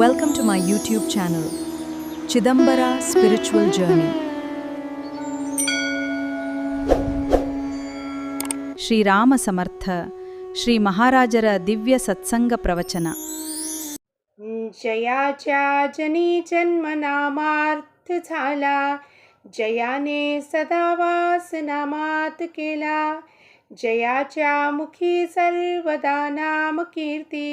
Welcome to my YouTube channel, Chidambara Spiritual Journey. Shriram ಸಮರ್ಥ ಶ್ರೀ ಮಹಾರಾಜರ ದಿವ್ಯ ಸತ್ಸಂಗ ಪ್ರವಚನ. जयाच्या जनी जन्म नामार्थ झाला, जयाने सदा वास नामात केला. जयाच्या मुखी सर्वदा नाम कीर्ती,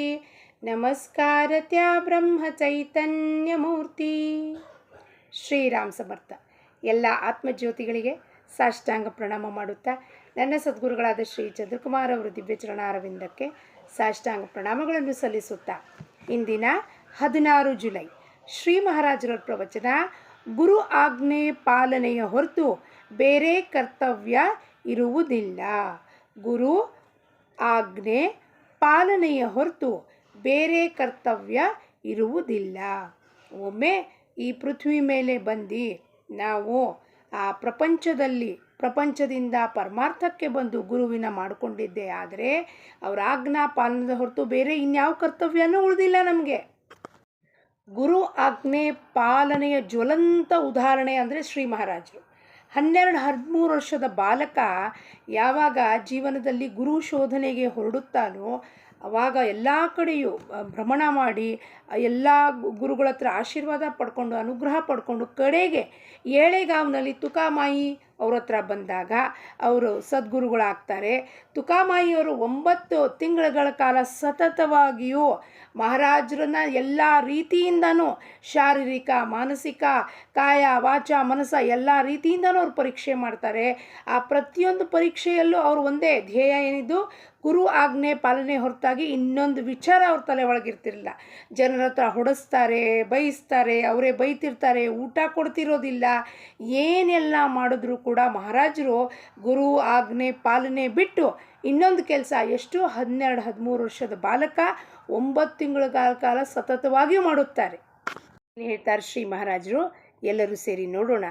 नमस्कार त्या ब्रह्म चैतन्य मूर्ती. ಶ್ರೀರಾಮ ಸಮರ್ಥ. ಎಲ್ಲ ಆತ್ಮಜ್ಯೋತಿಗಳಿಗೆ ಸಾಷ್ಟಾಂಗ ಪ್ರಣಾಮ ಮಾಡುತ್ತಾ ನನ್ನ ಸದ್ಗುರುಗಳಾದ ಶ್ರೀ ಚಂದ್ರಕುಮಾರ್ ಅವರು ದಿವ್ಯ ಚರಣಾರವಿಂದಕ್ಕೆ ಸಾಷ್ಟಾಂಗ ಪ್ರಣಾಮಗಳನ್ನು ಸಲ್ಲಿಸುತ್ತಾ ಇಂದಿನ 16 ಜುಲೈ ಶ್ರೀ ಮಹಾರಾಜರ ಪ್ರವಚನ, ಗುರು ಆಜ್ಞೆ ಪಾಲನೆಯ ಹೊರತು ಬೇರೆ ಕರ್ತವ್ಯ ಇರುವುದಿಲ್ಲ. ಗುರು ಆಜ್ಞೆ ಪಾಲನೆಯ ಹೊರತು ಬೇರೆ ಕರ್ತವ್ಯ ಇರುವುದಿಲ್ಲ. ಒಮ್ಮೆ ಈ ಪೃಥ್ವಿ ಮೇಲೆ ಬಂದು ನಾವು ಆ ಪ್ರಪಂಚದಿಂದ ಪರಮಾರ್ಥಕ್ಕೆ ಬಂದು ಗುರುವಿನ ಮಾಡಿಕೊಂಡಿದ್ದೆ. ಆದರೆ ಅವರ ಆಜ್ಞಾ ಪಾಲನದ ಹೊರತು ಬೇರೆ ಇನ್ಯಾವ ಕರ್ತವ್ಯನೂ ಉಳಿದಿಲ್ಲ ನಮಗೆ. ಗುರು ಆಜ್ಞೆ ಪಾಲನೆಯ ಜ್ವಲಂತ ಉದಾಹರಣೆ ಅಂದರೆ ಶ್ರೀ ಮಹಾರಾಜರು. 12-13 ವರ್ಷದ ಬಾಲಕ ಯಾವಾಗ ಜೀವನದಲ್ಲಿ ಗುರು ಶೋಧನೆಗೆ ಹೊರಡುತ್ತಾನೋ ಆವಾಗ ಎಲ್ಲ ಕಡೆಯೂ ಭ್ರಮಣ ಮಾಡಿ ಎಲ್ಲ ಗುರುಗಳ ಹತ್ರ ಆಶೀರ್ವಾದ ಪಡ್ಕೊಂಡು ಅನುಗ್ರಹ ಪಡ್ಕೊಂಡು ಕಡೆಗೆ ಏಳೆಗಾವ್ನಲ್ಲಿ ತುಕಾಮಾಯಿ ಅವ್ರ ಹತ್ರ ಬಂದಾಗ ಅವರು ಸದ್ಗುರುಗಳಾಗ್ತಾರೆ. ತುಕಾಮಾಯಿಯವರು 9 ತಿಂಗಳ ಕಾಲ ಸತತವಾಗಿಯೂ ಮಹಾರಾಜರನ್ನ ಎಲ್ಲ ರೀತಿಯಿಂದನೂ ಶಾರೀರಿಕ, ಮಾನಸಿಕ, ಕಾಯ, ವಾಚ, ಮನಸ್ಸ ಎಲ್ಲ ರೀತಿಯಿಂದನೂ ಅವ್ರು ಪರೀಕ್ಷೆ ಮಾಡ್ತಾರೆ. ಆ ಪ್ರತಿಯೊಂದು ಪರೀಕ್ಷೆಯಲ್ಲೂ ಅವರು ಒಂದೇ ಧ್ಯೇಯ ಏನಿದ್ದು, ಗುರು ಆಜ್ಞೆ ಪಾಲನೆ ಹೊರತಾಗಿ ಇನ್ನೊಂದು ವಿಚಾರ ಅವ್ರ ತಲೆ ಒಳಗಿರ್ತಿರಲಿಲ್ಲ. ಜನರ ಹತ್ರ ಹೊಡೆಸ್ತಾರೆ, ಬೈಸ್ತಾರೆ, ಅವರೇ ಬೈತಿರ್ತಾರೆ, ಊಟ ಕೊಡ್ತಿರೋದಿಲ್ಲ. ಏನೆಲ್ಲ ಮಾಡಿದ್ರೂ ಕೂಡ ಮಹಾರಾಜರು ಗುರು ಆಜ್ಞೆ ಪಾಲನೆ ಬಿಟ್ಟು ಇನ್ನೊಂದು ಕೆಲಸ, ಎಷ್ಟು 12-13 ವರ್ಷದ ಬಾಲಕ 9 ತಿಂಗಳ ಕಾಲ ಸತತವಾಗಿಯೂ ಮಾಡುತ್ತಾರೆ. ಹೇಳ್ತಾರೆ ಶ್ರೀ ಮಹಾರಾಜರು. ಎಲ್ಲರೂ ಸೇರಿ ನೋಡೋಣ.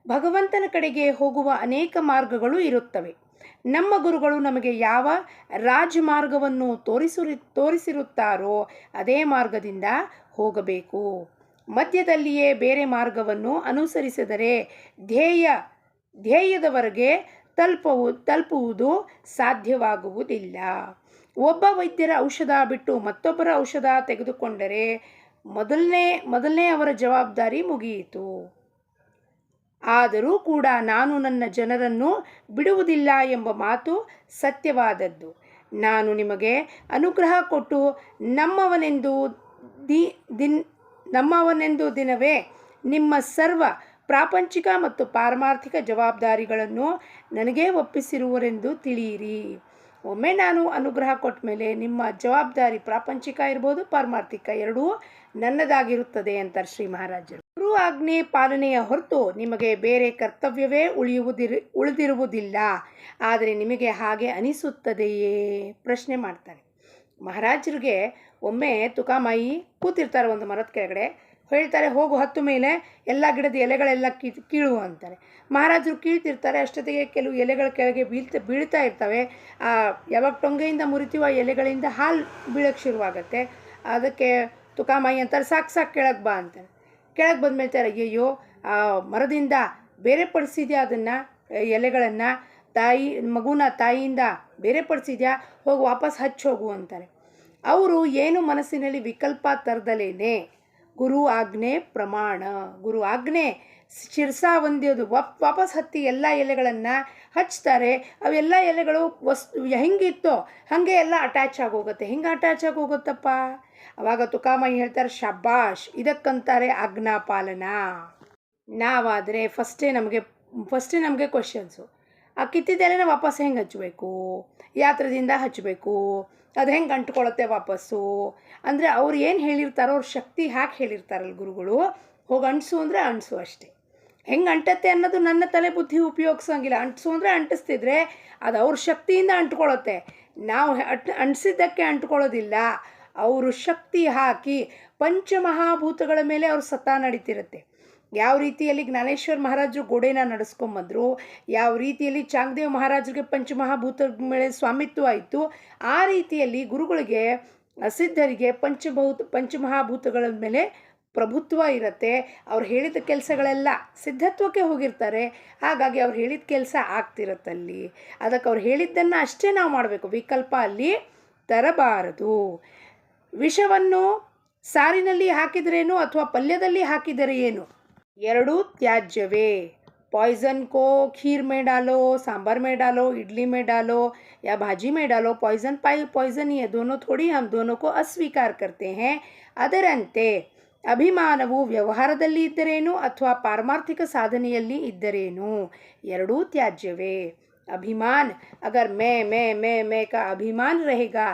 ಭಗವಂತನ ಕಡೆಗೆ ಹೋಗುವ ಅನೇಕ ಮಾರ್ಗಗಳು ಇರುತ್ತವೆ. ನಮ್ಮ ಗುರುಗಳು ನಮಗೆ ಯಾವ ರಾಜಮಾರ್ಗವನ್ನು ತೋರಿಸಿರುತ್ತಾರೋ ಅದೇ ಮಾರ್ಗದಿಂದ ಹೋಗಬೇಕು. ಮಧ್ಯದಲ್ಲಿಯೇ ಬೇರೆ ಮಾರ್ಗವನ್ನು ಅನುಸರಿಸಿದರೆ ಧ್ಯೇಯದವರೆಗೆ ತಲುಪುವುದು ಸಾಧ್ಯವಾಗುವುದಿಲ್ಲ. ಒಬ್ಬ ವೈದ್ಯರ ಔಷಧ ಬಿಟ್ಟು ಮತ್ತೊಬ್ಬರ ಔಷಧ ತೆಗೆದುಕೊಂಡರೆ ಮೊದಲನೇ ಅವರ ಜವಾಬ್ದಾರಿ ಮುಗಿಯಿತು. ಆದರೂ ಕೂಡ ನಾನು ನನ್ನ ಜನರನ್ನು ಬಿಡುವುದಿಲ್ಲ ಎಂಬ ಮಾತು ಸತ್ಯವಾದದ್ದು. ನಾನು ನಿಮಗೆ ಅನುಗ್ರಹ ಕೊಟ್ಟು ನಮ್ಮವನೆಂದು ದಿನವೇ ನಿಮ್ಮ ಸರ್ವ ಪ್ರಾಪಂಚಿಕ ಮತ್ತು ಪಾರಮಾರ್ಥಿಕ ಜವಾಬ್ದಾರಿಗಳನ್ನು ನನಗೇ ಒಪ್ಪಿಸಿರುವರೆಂದು ತಿಳಿಯಿರಿ. ಒಮ್ಮೆ ನಾನು ಅನುಗ್ರಹ ಕೊಟ್ಟ ಮೇಲೆ ನಿಮ್ಮ ಜವಾಬ್ದಾರಿ ಪ್ರಾಪಂಚಿಕ ಇರ್ಬೋದು, ಪಾರಮಾರ್ಥಿಕ ಎರಡೂ ನನ್ನದಾಗಿರುತ್ತದೆ ಅಂತಾರೆ ಶ್ರೀ ಮಹಾರಾಜರು. ಗುರು ಆಜ್ಞೆ ಪಾಲನೆಯ ಹೊರತು ನಿಮಗೆ ಬೇರೆ ಕರ್ತವ್ಯವೇ ಉಳಿದಿರುವುದಿಲ್ಲ. ಆದರೆ ನಿಮಗೆ ಹಾಗೆ ಅನಿಸುತ್ತದೆಯೇ? ಪ್ರಶ್ನೆ ಮಾಡ್ತಾರೆ. ಮಹಾರಾಜರಿಗೆ ಒಮ್ಮೆ ತುಕಾಮಾಯಿ ಕೂತಿರ್ತಾರೆ ಒಂದು ಮರದ ಕೆಳಗಡೆ. ಹೇಳ್ತಾರೆ, ಹೋಗು ಹತ್ತು ಮೇಲೆ ಎಲ್ಲ ಗಿಡದ ಎಲೆಗಳೆಲ್ಲ ಕೀಳು ಅಂತಾರೆ. ಮಹಾರಾಜರು ಕೀಳ್ತಿರ್ತಾರೆ. ಅಷ್ಟೊತ್ತಿಗೆ ಕೆಲವು ಎಲೆಗಳ ಕೆಳಗೆ ಬೀಳ್ತಾ ಇರ್ತವೆ. ಯಾವಾಗ ಟೊಂಗೆಯಿಂದ ಮುರಿತೀವೋ ಆ ಎಲೆಗಳಿಂದ ಹಾಲು ಬೀಳಕ್ಕೆ ಶುರುವಾಗತ್ತೆ. ಅದಕ್ಕೆ ತುಕಾಮಾಯಿ ಅಂತಾರೆ, ಸಾಕು ಕೆಳಗೆ ಬಾ ಅಂತಾರೆ. ಕೆಳಗೆ ಬಂದ್ಮೇಳ್ತಾರೆ, ಅಯ್ಯಯ್ಯೋ ಮರದಿಂದ ಬೇರೆ ಪಡಿಸಿದ್ಯಾ ಅದನ್ನು, ಎಲೆಗಳನ್ನು ಮಗುನ ತಾಯಿಯಿಂದ ಬೇರೆ ಪಡಿಸಿದ್ಯಾ, ಹೋಗಿ ವಾಪಸ್ ಹಚ್ಚೋಗು ಅಂತಾರೆ. ಅವರು ಏನು ಮನಸ್ಸಿನಲ್ಲಿ ವಿಕಲ್ಪ ತರದಲೇನೆ ಗುರು ಆಜ್ಞೆ ಪ್ರಮಾಣ, ಗುರು ಆಜ್ಞೆ ಶಿರ್ಸಾ ಒಂದಿಯೋದು ವಾಪಸ್ ಹತ್ತಿ ಎಲ್ಲ ಎಲೆಗಳನ್ನು ಹಚ್ತಾರೆ. ಅವೆಲ್ಲ ಎಲೆಗಳು ಹೆಂಗಿತ್ತೋ ಹಾಗೆ ಎಲ್ಲ ಅಟ್ಯಾಚ್ ಆಗೋಗುತ್ತೆ. ಹೆಂಗೆ ಅಟ್ಯಾಚ್ ಆಗೋಗುತ್ತಪ್ಪ? ಅವಾಗ ತುಕಾಮಾಯಿ ಹೇಳ್ತಾರೆ, ಶಬ್ಬಾಷ್, ಇದಕ್ಕಂತಾರೆ ಆಜ್ಞಾ ಪಾಲನ. ನಾವಾದರೆ ಫಸ್ಟೇ ನಮಗೆ ಕ್ವಶನ್ಸು, ಆ ಕಿತ್ತಿದ್ದೆಲೆನ ವಾಪಸ್ ಹೆಂಗೆ ಹಚ್ಚಬೇಕು, ಯಾತ್ರದಿಂದ ಹಚ್ಚಬೇಕು, ಅದು ಹೆಂಗೆ ಅಂಟ್ಕೊಳ್ಳುತ್ತೆ ವಾಪಸ್ಸು ಅಂದರೆ ಅವ್ರು ಏನು ಹೇಳಿರ್ತಾರೋ ಅವ್ರ ಶಕ್ತಿ ಹಾಕಿ ಹೇಳಿರ್ತಾರಲ್ಲ ಗುರುಗಳು, ಹೋಗಿ ಅಂಟಿಸು ಅಂದರೆ ಅಂಟಿಸು ಅಷ್ಟೇ. ಹೆಂಗೆ ಅಂಟತ್ತೆ ಅನ್ನೋದು ನನ್ನ ತಲೆ ಬುದ್ಧಿ ಉಪಯೋಗಿಸೋಂಗಿಲ್ಲ. ಅಂಟಿಸು ಅಂದರೆ ಅಂಟಿಸ್ತಿದ್ರೆ ಅದು ಅವ್ರ ಶಕ್ತಿಯಿಂದ ಅಂಟ್ಕೊಳ್ಳುತ್ತೆ. ನಾವು ಅಂಟಿಸಿದ್ದಕ್ಕೆ ಅಂಟ್ಕೊಳ್ಳೋದಿಲ್ಲ. ಅವರು ಶಕ್ತಿ ಹಾಕಿ ಪಂಚಮಹಾಭೂತಗಳ ಮೇಲೆ ಅವ್ರ ಸತ್ತಾ ನಡೀತಿರುತ್ತೆ. ಯಾವ ರೀತಿಯಲ್ಲಿ ಜ್ಞಾನೇಶ್ವರ ಮಹಾರಾಜರು ಗೋಡೆನ ನಡೆಸ್ಕೊಂಬಂದರು, ಯಾವ ರೀತಿಯಲ್ಲಿ ಚಾಂಗ್ದೇವ್ ಮಹಾರಾಜರಿಗೆ ಪಂಚಮಹಾಭೂತ ಮೇಲೆ ಸ್ವಾಮಿತ್ವ ಆಯಿತು, ಆ ರೀತಿಯಲ್ಲಿ ಗುರುಗಳಿಗೆ ಅಸಿದ್ಧರಿಗೆ ಪಂಚಮಹಾಭೂತಗಳ ಮೇಲೆ ಪ್ರಭುತ್ವ ಇರುತ್ತೆ. ಅವ್ರು ಹೇಳಿದ ಕೆಲಸಗಳೆಲ್ಲ ಸಿದ್ಧತ್ವಕ್ಕೆ ಹೋಗಿರ್ತಾರೆ. ಹಾಗಾಗಿ ಅವ್ರು ಹೇಳಿದ ಕೆಲಸ ಆಗ್ತಿರತ್ತಲ್ಲಿ. ಅದಕ್ಕೆ ಅವ್ರು ಹೇಳಿದ್ದನ್ನು ಅಷ್ಟೇ ನಾವು ಮಾಡಬೇಕು, ವಿಕಲ್ಪ ಅಲ್ಲಿ ತರಬಾರದು. ವಿಷವನ್ನು ಸಾರಿನಲ್ಲಿ ಹಾಕಿದ್ರೇನು ಅಥವಾ ಪಲ್ಯದಲ್ಲಿ ಹಾಕಿದರೆ ಏನು, ಎರಡೂ ತ್ಯಾಜ್ಯವೇ. पॉइज़न को खीर में डालो, सांभर में डालो, इडली में डालो या भाजी में डालो, पॉइज़न ही है, दोनों थोड़ी हम दोनों को अस्वीकार करते हैं. ಅದರಂತೆ ಅಭಿಮಾನವು ವ್ಯವಹಾರದಲ್ಲಿ ಇದ್ದರೇನು ಅಥವಾ ಪಾರಮಾರ್ಥಿಕ ಸಾಧನೆಯಲ್ಲಿ ಇದ್ದರೇನು, ಎರಡೂ ತ್ಯಾಜ್ಯವೇ. अभिमान, अगर मैं का अभिमान रहेगा,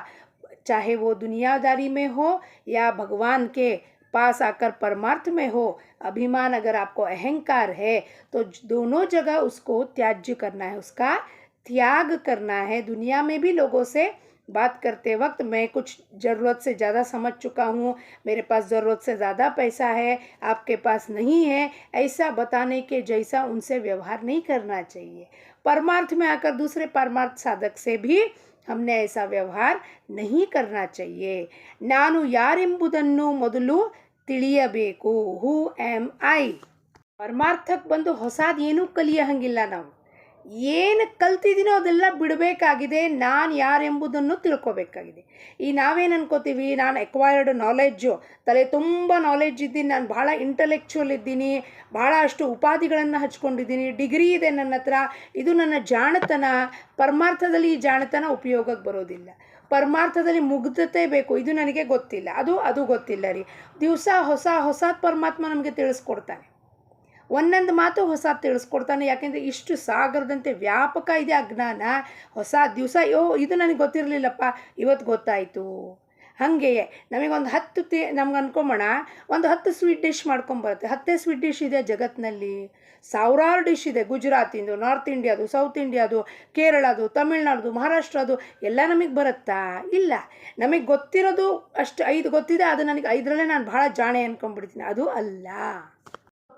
चाहे वो दुनियादारी में हो या भगवान के पास आकर परमार्थ में हो, अभिमान अगर आपको अहंकार है तो दोनों जगह उसको त्याज्य करना है, उसका त्याग करना है. दुनिया में भी लोगों से बात करते वक्त मैं कुछ ज़रूरत से ज़्यादा समझ चुका हूँ, मेरे पास ज़रूरत से ज़्यादा पैसा है, आपके पास नहीं है, ऐसा बताने के जैसा उनसे व्यवहार नहीं करना चाहिए. परमार्थ में आकर दूसरे परमार्थ साधक से भी हमने ऐसा व्यवहार नहीं करना चाहिए. ನಾನು ಯಾರೆಂಬುದನ್ನು ಮೊದಲು ತಿಳಿಯಬೇಕು. ಹೂ ಆಮ್ ಐ. ಪರಮಾರ್ಥಕ್ಕೆ ಬಂದು ಹೊಸದೇನೂ ಕಲಿಯ ಹಂಗಿಲ್ಲ. ನಾವು ಏನು ಕಲ್ತಿದ್ದೀನೋ ಅದೆಲ್ಲ ಬಿಡಬೇಕಾಗಿದೆ. ನಾನು ಯಾರೆಂಬುದನ್ನು ತಿಳ್ಕೊಬೇಕಾಗಿದೆ. ಈ ನಾವೇನು ಅನ್ಕೋತೀವಿ, ನಾನು ಎಕ್ವೈರ್ಡ್ ನಾಲೆಡ್ಜು, ತಲೆ ತುಂಬ ನಾಲೆಡ್ಜ್ ಇದ್ದೀನಿ, ನಾನು ಭಾಳ ಇಂಟಲೆಕ್ಚುವಲ್ ಇದ್ದೀನಿ, ಭಾಳ ಅಷ್ಟು ಉಪಾಧಿಗಳನ್ನು ಹಚ್ಕೊಂಡಿದ್ದೀನಿ, ಡಿಗ್ರಿ ಇದೆ ನನ್ನ ಹತ್ರ, ಇದು ನನ್ನ ಜಾಣತನ. ಪರಮಾರ್ಥದಲ್ಲಿ ಈ ಜಾಣತನ ಉಪಯೋಗಕ್ಕೆ ಬರೋದಿಲ್ಲ. ಪರಮಾರ್ಥದಲ್ಲಿ ಮುಗ್ಧತೆ ಬೇಕು, ಇದು ನನಗೆ ಗೊತ್ತಿಲ್ಲ, ಅದು ಗೊತ್ತಿಲ್ಲ ರೀ. ದಿವಸ ಹೊಸ ಪರಮಾತ್ಮ ನಮಗೆ ತಿಳಿಸ್ಕೊಡ್ತಾನೆ, ಒಂದೊಂದು ಮಾತು ಹೊಸ ತಿಳಿಸ್ಕೊಡ್ತಾನೆ. ಯಾಕೆಂದರೆ ಇಷ್ಟು ಸಾಗರದಂತೆ ವ್ಯಾಪಕ ಇದೆ ಅಜ್ಞಾನ. ಹೊಸ ದಿವಸ ಇದು ನನಗೆ ಗೊತ್ತಿರಲಿಲ್ಲಪ್ಪ, ಇವತ್ತು ಗೊತ್ತಾಯಿತು. ಹಾಗೆಯೇ ನಮಗೊಂದು 10 ನಮ್ಗೆ ಅನ್ಕೊಂಬೋಣ, ಒಂದು 10 ಸ್ವೀಟ್ ಡಿಶ್ ಮಾಡ್ಕೊಂಬರುತ್ತೆ. 10 ಸ್ವೀಟ್ ಡಿಶ್ ಇದೆ ಜಗತ್ತಿನಲ್ಲಿ, ಸಾವಿರಾರು ಡಿಶ್ ಇದೆ. ಗುಜರಾತಿಂದು, ನಾರ್ತ್ ಇಂಡಿಯಾದು, ಸೌತ್ ಇಂಡಿಯಾದು, ಕೇರಳದು, ತಮಿಳ್ನಾಡ್ದು, ಮಹಾರಾಷ್ಟ್ರದು ಎಲ್ಲ ನಮಗೆ ಬರುತ್ತಾ? ಇಲ್ಲ. ನಮಗೆ ಗೊತ್ತಿರೋದು ಅಷ್ಟು 5 ಗೊತ್ತಿದೆ, ಅದು ನನಗೆ 5ರಲ್ಲೇ ನಾನು ಭಾಳ ಜಾಣೆ ಅಂದ್ಕೊಂಡ್ಬಿಡ್ತೀನಿ. ಅದು ಅಲ್ಲ.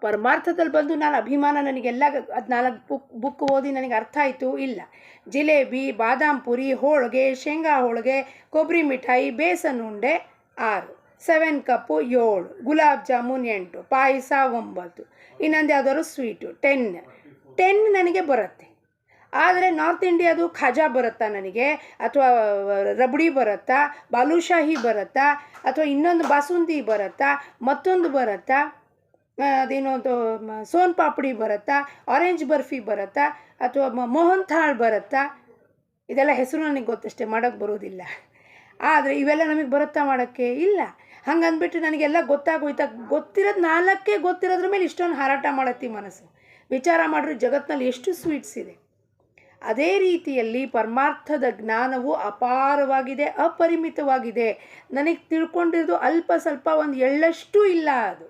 ಪರಮಾರ್ಥದಲ್ಲಿ ಬಂದು ನಾನು ಅಭಿಮಾನ, ನನಗೆಲ್ಲ 14 ಬುಕ್ ಓದಿ ನನಗೆ ಅರ್ಥ ಆಯಿತು, ಇಲ್ಲ. ಜಿಲೇಬಿ, ಬಾದಾಮ್ ಪುರಿ, ಹೋಳಿಗೆ, ಶೇಂಗಾ ಹೋಳಿಗೆ, ಕೊಬ್ಬರಿ ಮಿಠಾಯಿ, ಬೇಸನ್ ಉಂಡೆ 6, 7 ಕಪ್ಪು 7, ಗುಲಾಬ್ ಜಾಮೂನ್ 8, ಪಾಯಸ 9, ಇನ್ನೊಂದು ಯಾವ್ದಾದ್ರು ಸ್ವೀಟು 10 ನನಗೆ ಬರುತ್ತೆ. ಆದರೆ ನಾರ್ತ್ ಇಂಡಿಯಾದು ಖಾಜಾ ಬರುತ್ತಾ ನನಗೆ, ಅಥವಾ ರಬಡಿ ಬರುತ್ತಾ, ಬಾಲೂಶಾಹಿ ಬರುತ್ತಾ, ಅಥವಾ ಇನ್ನೊಂದು ಬಾಸುಂದಿ ಬರುತ್ತಾ, ಮತ್ತೊಂದು ಬರುತ್ತಾ, ಅದೇನೊಂದು ಸೋನ್ ಪಾಪಡಿ ಬರುತ್ತಾ, ಆರೆಂಜ್ ಬರ್ಫಿ ಬರುತ್ತಾ, ಅಥವಾ ಮೋಹನ್ ಥಾಳ್ ಬರುತ್ತಾ? ಇದೆಲ್ಲ ಹೆಸರು ನನಗೆ ಗೊತ್ತಷ್ಟೇ, ಮಾಡೋಕ್ಕೆ ಬರೋದಿಲ್ಲ. ಆದರೆ ಇವೆಲ್ಲ ನಮಗೆ ಬರುತ್ತಾ ಮಾಡೋಕ್ಕೆ? ಇಲ್ಲ. ಹಂಗೆ ಅಂದ್ಬಿಟ್ಟು ನನಗೆಲ್ಲ ಗೊತ್ತಾಗೋಯ್ತಾ? ಗೊತ್ತಿರೋದು 4 ಗೊತ್ತಿರೋದ್ರ ಮೇಲೆ ಇಷ್ಟೊಂದು ಹಾರಾಟ ಮಾಡತ್ತಿ ಮನಸ್ಸು. ವಿಚಾರ ಮಾಡಿದ್ರೆ ಜಗತ್ತಿನಲ್ಲಿ ಎಷ್ಟು ಸ್ವೀಟ್ಸ್ ಇದೆ. ಅದೇ ರೀತಿಯಲ್ಲಿ ಪರಮಾರ್ಥದ ಜ್ಞಾನವು ಅಪಾರವಾಗಿದೆ, ಅಪರಿಮಿತವಾಗಿದೆ. ನನಗೆ ತಿಳ್ಕೊಂಡಿರೋದು ಅಲ್ಪ ಸ್ವಲ್ಪ, ಒಂದು ಎಳ್ಳಷ್ಟು ಇಲ್ಲ. ಅದು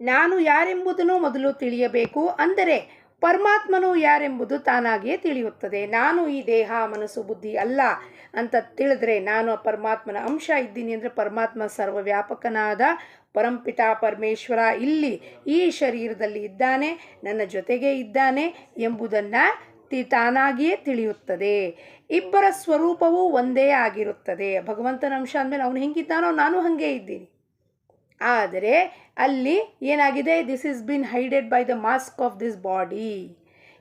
ನಾನು ಯಾರೆಂಬುದನ್ನು ಮೊದಲು ತಿಳಿಯಬೇಕು. ಅಂದರೆ ಪರಮಾತ್ಮನು ಯಾರೆಂಬುದು ತಾನಾಗಿಯೇ ತಿಳಿಯುತ್ತದೆ. ನಾನು ಈ ದೇಹ, ಮನಸ್ಸು, ಬುದ್ಧಿ ಅಲ್ಲ ಅಂತ ತಿಳಿದ್ರೆ, ನಾನು ಪರಮಾತ್ಮನ ಅಂಶ ಇದ್ದೀನಿ ಅಂದರೆ, ಪರಮಾತ್ಮ ಸರ್ವವ್ಯಾಪಕನಾದ ಪರಂಪಿತ ಪರಮೇಶ್ವರ ಇಲ್ಲಿ ಈ ಶರೀರದಲ್ಲಿ ಇದ್ದಾನೆ, ನನ್ನ ಜೊತೆಗೆ ಇದ್ದಾನೆ ಎಂಬುದನ್ನು ತಾನಾಗಿಯೇ ತಿಳಿಯುತ್ತದೆ. ಇಬ್ಬರ ಸ್ವರೂಪವೂ ಒಂದೇ ಆಗಿರುತ್ತದೆ. ಭಗವಂತನ ಅಂಶ ಅಂದಮೇಲೆ ಅವನು ಹೆಂಗಿದ್ದಾನೋ ನಾನು ಹಾಗೆ ಇದ್ದೀನಿ. ಆದರೆ ಅಲ್ಲಿ ಏನಾಗಿದೆ, this is been hided by the mask of this body.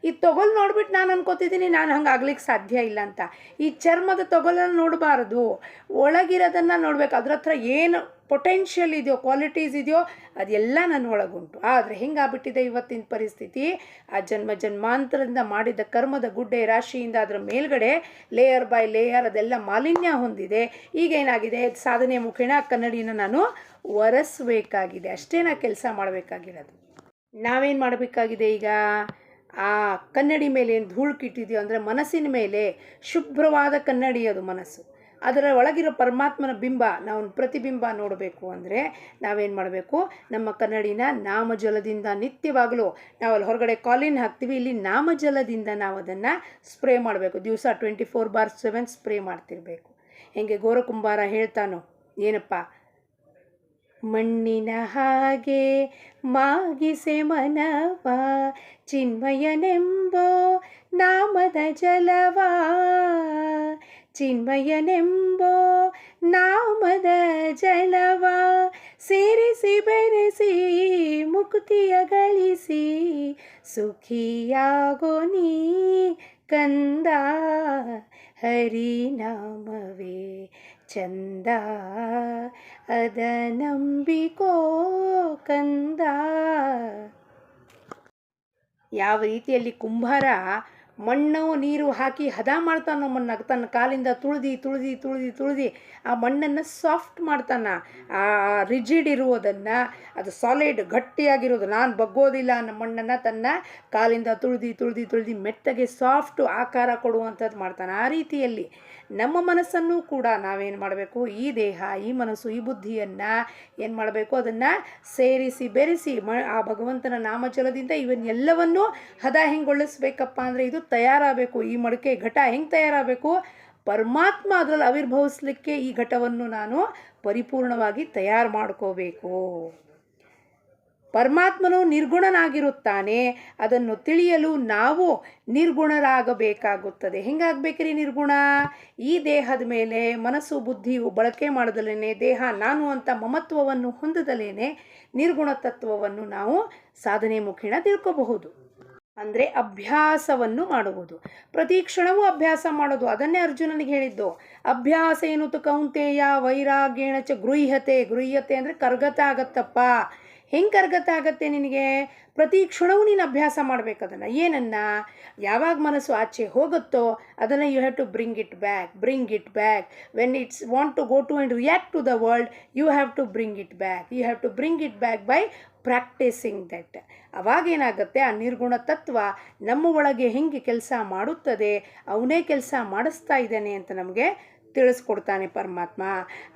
ಈ ತೊಗೊಲ್ ನೋಡ್ಬಿಟ್ಟು ನಾನು ಅನ್ಕೋತಿದ್ದೀನಿ ನಾನು ಹಂಗೆ ಆಗ್ಲಿಕ್ಕೆ ಸಾಧ್ಯ ಇಲ್ಲ ಅಂತ. ಈ ಚರ್ಮದ ತೊಗೊಲನ್ನು ನೋಡಬಾರ್ದು, ಒಳಗಿರೋದನ್ನು ನೋಡಬೇಕು. ಅದ್ರ ಹತ್ರ ಏನು ಪೊಟೆನ್ಷಿಯಲ್ ಇದೆಯೋ, ಕ್ವಾಲಿಟೀಸ್ ಇದೆಯೋ, ಅದೆಲ್ಲ ನನ್ನ ಒಳಗುಂಟು. ಆದರೆ ಹೆಂಗಾಗ್ಬಿಟ್ಟಿದೆ ಇವತ್ತಿನ ಪರಿಸ್ಥಿತಿ, ಆ ಜನ್ಮಾಂತರದಿಂದ ಮಾಡಿದ ಕರ್ಮದ ಗುಡ್ಡೆ ರಾಶಿಯಿಂದ ಅದರ ಮೇಲ್ಗಡೆ ಲೇಯರ್ ಬೈ ಲೇಯರ್ ಅದೆಲ್ಲ ಮಾಲಿನ್ಯ ಹೊಂದಿದೆ. ಈಗ ಏನಾಗಿದೆ, ಸಾಧನೆ ಮುಖೇನ ಕನ್ನಡಿನ ನಾನು ಒರೆಸಬೇಕಾಗಿದೆ. ಅಷ್ಟೇ ನಾ ಕೆಲಸ ಮಾಡಬೇಕಾಗಿರೋದು. ನಾವೇನು ಮಾಡಬೇಕಾಗಿದೆ ಈಗ? ಆ ಕನ್ನಡಿ ಮೇಲೆ ಏನು ಧೂಳು ಕಿಟ್ಟಿದೆಯೋ ಅಂದರೆ ಮನಸ್ಸಿನ ಮೇಲೆ ಶುಭ್ರವಾದ ಕನ್ನಡಿ ಅದು ಮನಸ್ಸು. ಅದರ ಒಳಗಿರೋ ಪರಮಾತ್ಮನ ಬಿಂಬ, ನಾವು ಪ್ರತಿಬಿಂಬ ನೋಡಬೇಕು ಅಂದರೆ ನಾವೇನು ಮಾಡಬೇಕು? ನಮ್ಮ ಕನ್ನಡಿನ ನಾಮಜಲದಿಂದ ನಿತ್ಯವಾಗಲೂ, ನಾವು ಅಲ್ಲಿ ಹೊರಗಡೆ ಕಾಲಿನ್ ಹಾಕ್ತೀವಿ, ಇಲ್ಲಿ ನಾಮಜಲದಿಂದ ನಾವು ಅದನ್ನು ಸ್ಪ್ರೇ ಮಾಡಬೇಕು. ದಿವಸ 24/7 ಸ್ಪ್ರೇ ಮಾಡ್ತಿರ್ಬೇಕು. ಹೆಂಗೆ ಗೋರಕುಂಬಾರ ಹೇಳ್ತಾನೋ, ಏನಪ್ಪ, ಮಣ್ಣಿನ ಹಾಗೆ ಮಾಗಿಸೆ ಮನವ, ಚಿನ್ಮಯನೆಂಬೋ ನಾಮದ ಜಲವ, ಚಿನ್ಮಯನೆಂಬೋ ನಾಮದ ಜಲವ ಸೇರಿಸಿ ಬೆರೆಸಿ ಮುಕ್ತಿಯ ಗಳಿಸಿ ಸುಖಿಯಾಗೋ ನೀ ಕಂದ, ಹರಿನಾಮವೇ ಚಂದ ಅದ ನಂಬಿಕೋ ಕಂದ. ಯಾವ ರೀತಿಯಲ್ಲಿ ಕುಂಬಾರ ಮಣ್ಣು ನೀರು ಹಾಕಿ ಹದ ಮಾಡ್ತಾನೆ ನಮ್ಮನ್ನು, ತನ್ನ ಕಾಲಿಂದ ತುಳಿದು ಆ ಮಣ್ಣನ್ನು ಸಾಫ್ಟ್ ಮಾಡ್ತಾನೆ. ಆ ರಿಜಿಡ್ ಇರುವುದನ್ನು, ಅದು ಸಾಲಿಡ್ ಗಟ್ಟಿಯಾಗಿರೋದು, ನಾನು ಬಗ್ಗೋದಿಲ್ಲ ಅನ್ನೋ ಮಣ್ಣನ್ನು ತನ್ನ ಕಾಲಿಂದ ತುಳಿದು ಮೆತ್ತಗೆ ಸಾಫ್ಟು ಆಕಾರ ಕೊಡುವಂಥದ್ದು ಮಾಡ್ತಾನೆ. ಆ ರೀತಿಯಲ್ಲಿ ನಮ್ಮ ಮನಸ್ಸನ್ನು ಕೂಡ ನಾವೇನು ಮಾಡಬೇಕು, ಈ ದೇಹ, ಈ ಮನಸ್ಸು, ಈ ಬುದ್ಧಿಯನ್ನು ಏನು ಮಾಡಬೇಕು, ಅದನ್ನು ಸೇರಿಸಿ ಬೆರೆಸಿ ಆ ಭಗವಂತನ ನಾಮಜಲದಿಂದ ಇವನ್ನೆಲ್ಲವನ್ನೂ ಹದ ಹೆಂಗೊಳಿಸ್ಬೇಕಪ್ಪ ಅಂದರೆ ಇದು ತಯಾರಾಗಬೇಕು. ಈ ಮಡಿಕೆ ಘಟ ಹೆಂಗೆ ತಯಾರಾಗಬೇಕು, ಪರಮಾತ್ಮ ಅದರಲ್ಲಿ ಆವಿರ್ಭವಿಸ್ಲಿಕ್ಕೆ ಈ ಘಟವನ್ನು ನಾನು ಪರಿಪೂರ್ಣವಾಗಿ ತಯಾರು ಮಾಡ್ಕೋಬೇಕು. ಪರಮಾತ್ಮನು ನಿರ್ಗುಣನಾಗಿರುತ್ತಾನೆ, ಅದನ್ನು ತಿಳಿಯಲು ನಾವು ನಿರ್ಗುಣರಾಗಬೇಕಾಗುತ್ತದೆ. ಹೆಂಗಾಗಬೇಕ್ರಿ ನಿರ್ಗುಣ? ಈ ದೇಹದ ಮೇಲೆ ಮನಸ್ಸು ಬುದ್ಧಿಯು ಬಳಕೆ ಮಾಡದಲೇ, ದೇಹ ನಾನು ಅಂತ ಮಮತ್ವವನ್ನು ಹೊಂದದಲೇ ನಿರ್ಗುಣ ತತ್ವವನ್ನು ನಾವು ಸಾಧನೆ ಮುಖೇನ ತಿಳ್ಕೋಬಹುದು. ಅಂದರೆ ಅಭ್ಯಾಸವನ್ನು ಮಾಡುವುದು, ಪ್ರತಿ ಕ್ಷಣವೂ ಅಭ್ಯಾಸ ಮಾಡೋದು. ಅದನ್ನೇ ಅರ್ಜುನನಿಗೆ ಹೇಳಿದ್ದು, ಅಭ್ಯಾಸ ಎನ್ನುತ್ತ ಕೌಂತೆಯ ವೈರಾಗ್ಯೇಣ ಚ ಗೃಹ್ಯತೆ ಅಂದರೆ ಕರ್ಗತ ಆಗತ್ತಪ್ಪ. ಹೆಂಗೆ ಕರ್ಗತ ಆಗತ್ತೆ ನಿನಗೆ? ಪ್ರತಿ ಕ್ಷಣವೂ ನೀನು ಅಭ್ಯಾಸ ಮಾಡಬೇಕು ಅದನ್ನು. ಏನನ್ನು? ಯಾವಾಗ ಮನಸ್ಸು ಆಚೆ ಹೋಗುತ್ತೋ ಅದನ್ನು you have to bring it back. When it's want to go to and react to the world, you have to bring it back by practising that. ಅವಾಗೇನಾಗುತ್ತೆ, ಆ ನಿರ್ಗುಣ ತತ್ವ ನಮ್ಮ ಒಳಗೆ ಹೆಂಗೆ ಕೆಲಸ ಮಾಡುತ್ತದೆ, ಅವನೇ ಕೆಲಸ ಮಾಡಿಸ್ತಾ ಇದ್ದಾನೆ ಅಂತ ನಮಗೆ ತಿಳಿಸ್ಕೊಡ್ತಾನೆ ಪರಮಾತ್ಮ.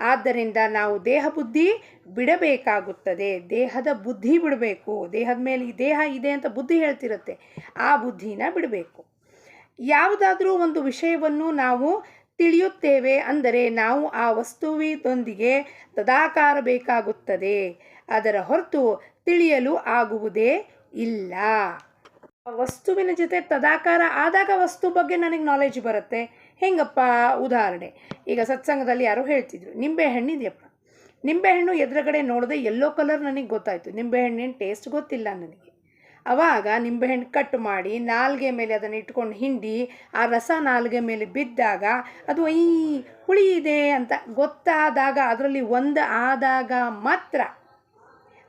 ಆದ್ದರಿಂದ ನಾವು ದೇಹ ಬುದ್ಧಿ ಬಿಡಬೇಕಾಗುತ್ತದೆ. ದೇಹದ ಬುದ್ಧಿ ಬಿಡಬೇಕು. ದೇಹದ ಮೇಲೆ ಈ ದೇಹ ಇದೆ ಅಂತ ಬುದ್ಧಿ ಹೇಳ್ತಿರುತ್ತೆ, ಆ ಬುದ್ಧಿನ ಬಿಡಬೇಕು. ಯಾವುದಾದ್ರೂ ಒಂದು ವಿಷಯವನ್ನು ನಾವು ತಿಳಿಯುತ್ತೇವೆ ಅಂದರೆ ನಾವು ಆ ವಸ್ತುವಿನೊಂದಿಗೆ ತದಾಕಾರ ಬೇಕಾಗುತ್ತದೆ, ಅದರ ಹೊರತು ತಿಳಿಯಲು ಆಗುವುದೇ ಇಲ್ಲ. ವಸ್ತುವಿನ ಜೊತೆ ತದಾಕಾರ ಆದಾಗ ವಸ್ತು ಬಗ್ಗೆ ನನಗೆ ನಾಲೆಜ್ ಬರುತ್ತೆ. ಹೆಂಗಪ್ಪ? ಉದಾಹರಣೆ, ಈಗ ಸತ್ಸಂಗದಲ್ಲಿ ಯಾರೋ ಹೇಳ್ತಿದ್ರು, ನಿಂಬೆಹಣ್ಣಿದೆಯಪ್ಪ, ನಿಂಬೆಹಣ್ಣು ಎದುರುಗಡೆ ನೋಡಿದೆ ಯೆಲ್ಲೋ ಕಲರ್ ನನಗೆ ಗೊತ್ತಾಯಿತು, ನಿಂಬೆಹಣ್ಣಿನ ಟೇಸ್ಟ್ ಗೊತ್ತಿಲ್ಲ ನನಗೆ. ಆವಾಗ ನಿಂಬೆಹಣ್ಣು ಕಟ್ ಮಾಡಿ ನಾಲ್ಗೆ ಮೇಲೆ ಅದನ್ನು ಇಟ್ಕೊಂಡು ಹಿಂಡಿ ಆ ರಸ ನಾಲ್ಗೆ ಮೇಲೆ ಬಿದ್ದಾಗ ಅದು ಈ ಹುಳಿ ಇದೆ ಅಂತ ಗೊತ್ತಾದಾಗ, ಅದರಲ್ಲಿ ಒಂದು ಆದಾಗ ಮಾತ್ರ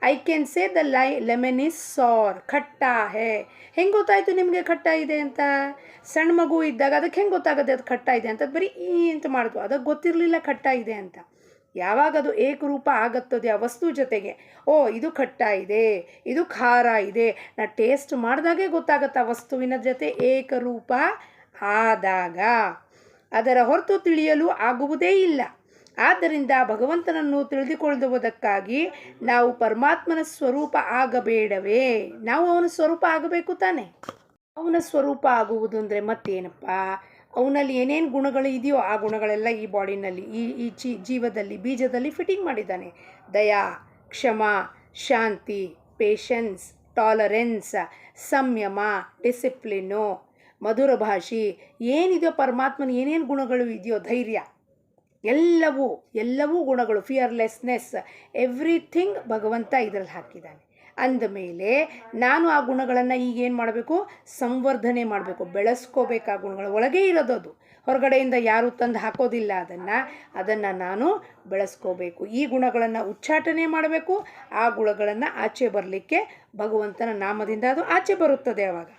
I can say the lemon is sour, ಖಟ್ಟ ಹೇ. ಹೆಂಗೆ ಗೊತ್ತಾಯಿತು ನಿಮಗೆ ಖಟ್ಟ ಇದೆ ಅಂತ? ಸಣ್ಣ ಮಗು ಇದ್ದಾಗ ಅದಕ್ಕೆ ಹೆಂಗೆ ಗೊತ್ತಾಗುತ್ತೆ ಅದು ಖಟ್ಟ ಇದೆ ಅಂತ? ಬರೀ ಈ ಅಂತ ಮಾಡಿದ್ವು, ಅದಕ್ಕೆ ಗೊತ್ತಿರಲಿಲ್ಲ ಖಟ್ಟ ಇದೆ ಅಂತ. ಯಾವಾಗ ಅದು ಏಕರೂಪ ಆಗುತ್ತದೆ ಆ ವಸ್ತು ಜೊತೆಗೆ, ಓ ಇದು ಖಟ್ಟ ಇದೆ, ಇದು ಖಾರ ಇದೆ, ನಾ ಟೇಸ್ಟ್ ಮಾಡಿದಾಗೆ ಗೊತ್ತಾಗುತ್ತೆ ಆ ವಸ್ತುವಿನ ಜೊತೆ ಏಕರೂಪ ಆದಾಗ. ಅದರ ಹೊರತು ತಿಳಿಯಲು ಆಗುವುದೇ ಇಲ್ಲ. ಆದ್ದರಿಂದ ಭಗವಂತನನ್ನು ತಿಳಿದುಕೊಳ್ಳುವುದಕ್ಕಾಗಿ ನಾವು ಪರಮಾತ್ಮನ ಸ್ವರೂಪ ಆಗಬೇಡವೇ? ನಾವು ಅವನ ಸ್ವರೂಪ ಆಗಬೇಕು ತಾನೆ. ಅವನ ಸ್ವರೂಪ ಆಗುವುದು ಅಂದರೆ ಮತ್ತೇನಪ್ಪ? ಅವನಲ್ಲಿ ಏನೇನು ಗುಣಗಳು ಇದೆಯೋ ಆ ಗುಣಗಳೆಲ್ಲ ಈ ಬಾಡಿನಲ್ಲಿ, ಈ ಜೀವದಲ್ಲಿ, ಬೀಜದಲ್ಲಿ ಫಿಟ್ಟಿಂಗ್ ಮಾಡಿದ್ದಾನೆ. ದಯಾ, ಕ್ಷಮ, ಶಾಂತಿ, ಪೇಷನ್ಸ್, ಟಾಲರೆನ್ಸ್, ಸಂಯಮ, ಡಿಸಿಪ್ಲಿನು, ಮಧುರ ಭಾಷೆ, ಏನಿದೆಯೋ ಪರಮಾತ್ಮನ ಏನೇನು ಗುಣಗಳು ಇದೆಯೋ, ಧೈರ್ಯ, ಎಲ್ಲವೂ ಗುಣಗಳು, ಫಿಯರ್ಲೆಸ್ನೆಸ್, ಎವ್ರಿಥಿಂಗ್ ಭಗವಂತ ಇದರಲ್ಲಿ ಹಾಕಿದ್ದಾನೆ. ಅಂದಮೇಲೆ ನಾನು ಆ ಗುಣಗಳನ್ನು ಈಗೇನು ಮಾಡಬೇಕು? ಸಂವರ್ಧನೆ ಮಾಡಬೇಕು, ಬೆಳೆಸ್ಕೋಬೇಕು. ಆ ಗುಣಗಳು ಒಳಗೆ ಇರೋದು, ಅದು ಹೊರಗಡೆಯಿಂದ ಯಾರೂ ತಂದು ಹಾಕೋದಿಲ್ಲ. ಅದನ್ನು ನಾನು ಬೆಳೆಸ್ಕೋಬೇಕು. ಈ ಗುಣಗಳನ್ನು ಉಚ್ಚಾಟನೆ ಮಾಡಬೇಕು. ಆ ಗುಣಗಳನ್ನು ಆಚೆ ಬರಲಿಕ್ಕೆ ಭಗವಂತನ ನಾಮದಿಂದ ಅದು ಆಚೆ ಬರುತ್ತದೆ. ಆವಾಗ